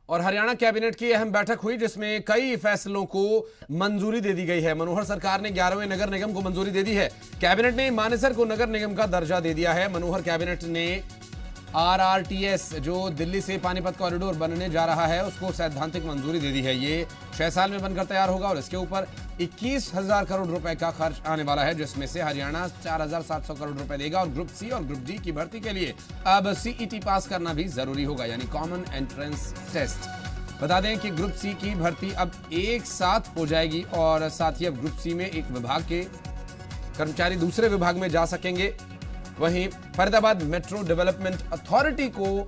और हरियाणा कैबिनेट की अहम बैठक हुई जिसमें कई फैसलों को मंजूरी दे दी गई है। मनोहर सरकार ने 11वें नगर निगम को मंजूरी दे दी है। कैबिनेट ने मानेसर को नगर निगम का दर्जा दे दिया है। मनोहर कैबिनेट ने आरआरटीएस जो दिल्ली से पानीपत कॉरिडोर बनने जा रहा है उसको सैद्धांतिक मंजूरी दे दी है। ये 6 साल में बनकर तैयार होगा और इसके ऊपर 21,000 करोड़ रुपए का खर्च आने वाला है, जिसमें से हरियाणा 4,700 करोड़ रुपए देगा। और ग्रुप सी और ग्रुप डी की भर्ती के लिए अब सीईटी पास करना भी जरूरी होगा, यानी कॉमन एंट्रेंस टेस्ट। बता दें कि ग्रुप सी की भर्ती अब एक साथ हो जाएगी और साथ ही अब ग्रुप सी में एक विभाग के कर्मचारी दूसरे विभाग में जा सकेंगे। वहीं फरीदाबाद मेट्रो डेवलपमेंट अथॉरिटी को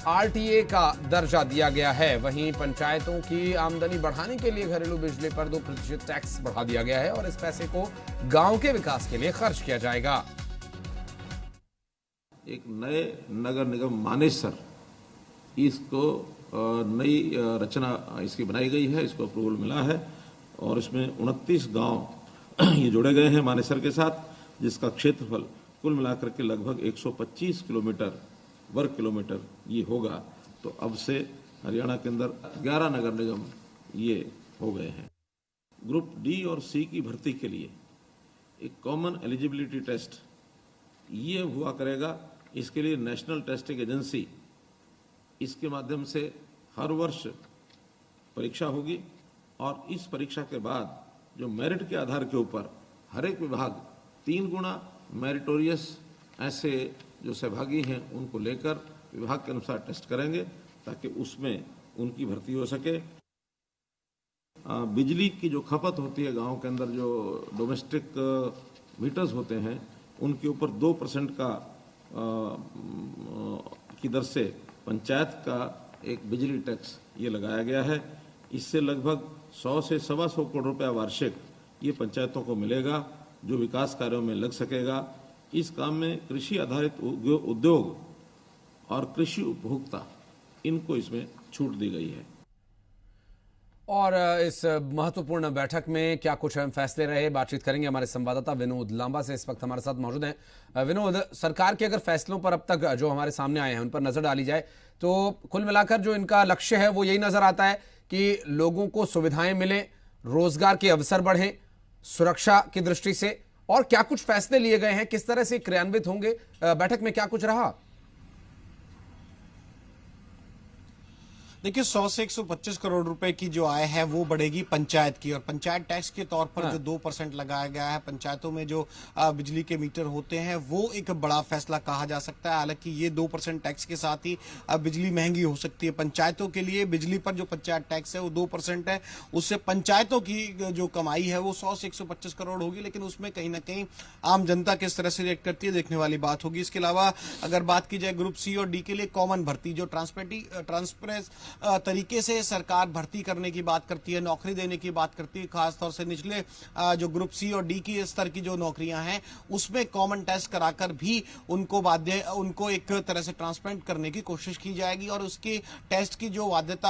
आरटीए का दर्जा दिया गया है। वहीं पंचायतों की आमदनी बढ़ाने के लिए घरेलू बिजली पर 2% टैक्स बढ़ा दिया गया है और इस पैसे को गांव के विकास के लिए खर्च किया जाएगा। एक नए नगर निगम मानेसर, इसको नई रचना इसकी बनाई गई है, इसको अप्रूवल मिला है और इसमें 29 गांव ये जोड़े गए हैं मानेसर के साथ, जिसका क्षेत्रफल कुल मिलाकर के लगभग 125 वर्ग किलोमीटर ये होगा। तो अब से हरियाणा के अंदर 11 नगर निगम ये हो गए हैं। ग्रुप डी और सी की भर्ती के लिए एक कॉमन एलिजिबिलिटी टेस्ट ये हुआ करेगा। इसके लिए नेशनल टेस्टिंग एजेंसी, इसके माध्यम से हर वर्ष परीक्षा होगी और इस परीक्षा के बाद जो मेरिट के आधार के ऊपर हर एक विभाग 3 गुना मेरिटोरियस ऐसे जो सहभागी हैं उनको लेकर विभाग के अनुसार टेस्ट करेंगे ताकि उसमें उनकी भर्ती हो सके। बिजली की जो खपत होती है गांव के अंदर, जो डोमेस्टिक मीटर्स होते हैं, उनके ऊपर 2% का की दर से पंचायत का एक बिजली टैक्स ये लगाया गया है। इससे लगभग 100 से 125 करोड़ रुपया वार्षिक ये पंचायतों को मिलेगा जो विकास कार्यों में लग सकेगा। इस काम में कृषि आधारित उद्योग और कृषि उपभोक्ता, इनको इसमें छूट दी गई है। और इस महत्वपूर्ण बैठक में क्या कुछ अहम फैसले रहे, बातचीत करेंगे हमारे संवाददाता विनोद लांबा से, इस वक्त हमारे साथ मौजूद हैं। विनोद, सरकार के अगर फैसलों पर अब तक जो हमारे सामने आए हैं उन पर नजर डाली जाए तो कुल मिलाकर जो इनका लक्ष्य है वो यही नजर आता है कि लोगों को सुविधाएं मिले, रोजगार के अवसर बढ़ें, सुरक्षा की दृष्टि से। और क्या कुछ फैसले लिए गए हैं, किस तरह से क्रियान्वित होंगे, बैठक में क्या कुछ रहा? देखिए, 100 से 125 करोड़ रुपए की जो आय है वो बढ़ेगी पंचायत की, और पंचायत टैक्स के तौर पर जो 2% लगाया गया है पंचायतों में जो बिजली के मीटर होते हैं, वो एक बड़ा फैसला कहा जा सकता है। हालांकि ये 2% टैक्स के साथ ही बिजली महंगी हो सकती है पंचायतों के लिए। बिजली पर जो पंचायत टैक्स है वो 2% है, उससे पंचायतों की जो कमाई है वो 100 से 125 करोड़ होगी, लेकिन उसमें कहीं ना कहीं आम जनता किस तरह से रिएक्ट करती है देखने वाली बात होगी। इसके अलावा अगर बात की जाए ग्रुप सी और डी के लिए कॉमन भर्ती, जो ट्रांसपेरेंस तरीके से सरकार भर्ती करने की बात करती है, नौकरी देने की बात करती है, खासतौर से निचले जो ग्रुप सी और डी की स्तर की जो नौकरियां हैं उसमें कॉमन टेस्ट कराकर भी उनको एक तरह से ट्रांसपेरेंट करने की कोशिश की जाएगी और उसके टेस्ट की जो वैधता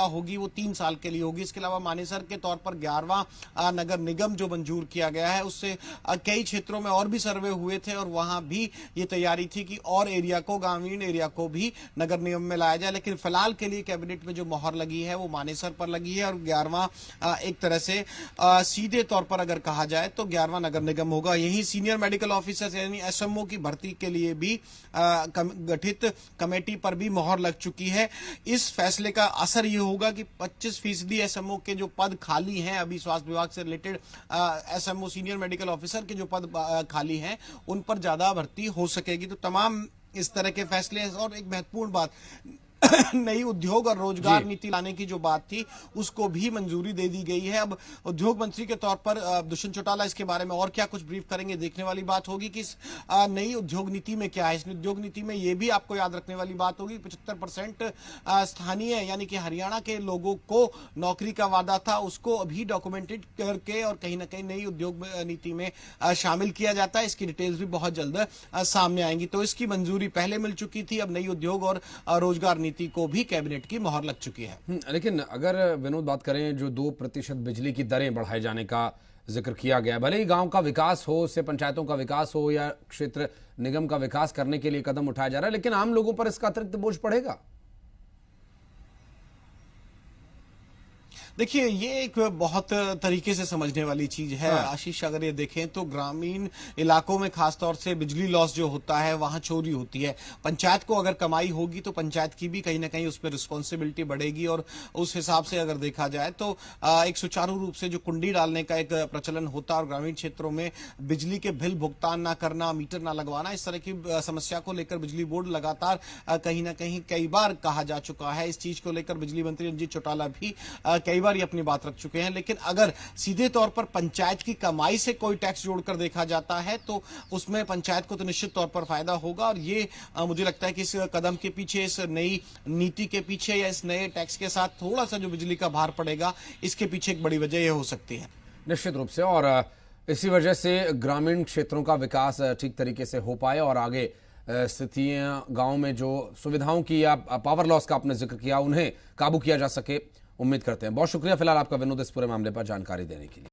होगी वो 3 साल के लिए होगी। इसके अलावा मानेसर के तौर पर 11वां नगर निगम जो मंजूर किया गया है, उससे कई क्षेत्रों में और भी सर्वे हुए थे और वहां भी ये तैयारी थी कि और एरिया को, ग्रामीण एरिया को भी नगर निगम में लाया जाए। लेकिन फिलहाल के लिए कैबिनेट में जो मोहर लगी है वो मानेसर पर लगी है और 11वां एक तरह से सीधे तौर पर अगर कहा जाए तो 11वां नगर निगम होगा। यही सीनियर मेडिकल ऑफिसर यानी एसएमओ की भर्ती के लिए भी गठित कमेटी पर भी मोहर लग चुकी है। इस फैसले का असर ये होगा कि 25% एसएमओ के जो पद खाली हैं, अभी स्वास्थ्य विभाग से related SMO senior medical officer के जो पद खाली हैं उन पर ज्यादा भर्ती हो सकेगी। तो तमाम इस तरह के फैसले। और एक महत्वपूर्ण बात, नई उद्योग और रोजगार नीति लाने की जो बात थी उसको भी मंजूरी दे दी गई है। अब उद्योग मंत्री के तौर पर दुष्यंत चौटाला इसके बारे में और क्या कुछ ब्रीफ करेंगे, देखने वाली बात होगी कि इस नई उद्योग नीति में क्या है। इस उद्योग नीति में ये भी आपको याद रखने वाली बात होगी 75% स्थानीय यानी कि हरियाणा के लोगों को नौकरी का वादा था, उसको अभी डॉक्यूमेंटेड करके और कहीं ना कहीं नई उद्योग नीति में शामिल किया जाता है। इसकी डिटेल्स भी बहुत जल्द सामने आएंगी। तो इसकी मंजूरी पहले मिल चुकी थी, अब नई उद्योग और रोजगार नीति को भी कैबिनेट की मोहर लग चुकी है। लेकिन अगर विनोद बात करें, जो 2% बिजली की दरें बढ़ाए जाने का जिक्र किया गया, भले ही गांव का विकास हो, उससे पंचायतों का विकास हो या क्षेत्र निगम का विकास करने के लिए कदम उठाया जा रहा है, लेकिन आम लोगों पर इसका अतिरिक्त बोझ पड़ेगा। देखिए, ये एक बहुत तरीके से समझने वाली चीज है आशीष। अगर ये देखें तो ग्रामीण इलाकों में खासतौर से बिजली लॉस जो होता है वहां चोरी होती है। पंचायत को अगर कमाई होगी तो पंचायत की भी कहीं ना कहीं उसमें रिस्पॉन्सिबिलिटी बढ़ेगी, और उस हिसाब से अगर देखा जाए तो एक सुचारू रूप से जो कुंडी डालने का एक प्रचलन होता है और ग्रामीण क्षेत्रों में बिजली के बिल भुगतान ना करना, मीटर ना लगवाना, इस तरह की समस्या को लेकर बिजली बोर्ड लगातार कहीं ना कहीं कई बार कहा जा चुका है। इस चीज को लेकर बिजली मंत्री रंजीत चौटाला भी कई बार ये अपनी बात रख चुके हैं। लेकिन अगर सीधे तौर पर पंचायत की कमाई से कोई टैक्स जोड़कर देखा जाता है तो उसमें पंचायत को तो निश्चित तौर पर फायदा होगा, और ये मुझे लगता है कि इस कदम के पीछे, इस नई नीति के पीछे या इस नए टैक्स के साथ थोड़ा सा जो बिजली का भार पड़ेगा, इसके पीछे एक बड़ी वजह यह हो सकती है। निश्चित रूप से, और इसी वजह से ग्रामीण क्षेत्रों का विकास ठीक तरीके से हो पाए और आगे स्थितियां गांव में जो सुविधाओं की या पावर लॉस का आपने जिक्र किया उन्हें काबू किया जा सके, उम्मीद करते हैं। बहुत शुक्रिया फिलहाल आपका विनोद इस पूरे मामले पर जानकारी देने के लिए।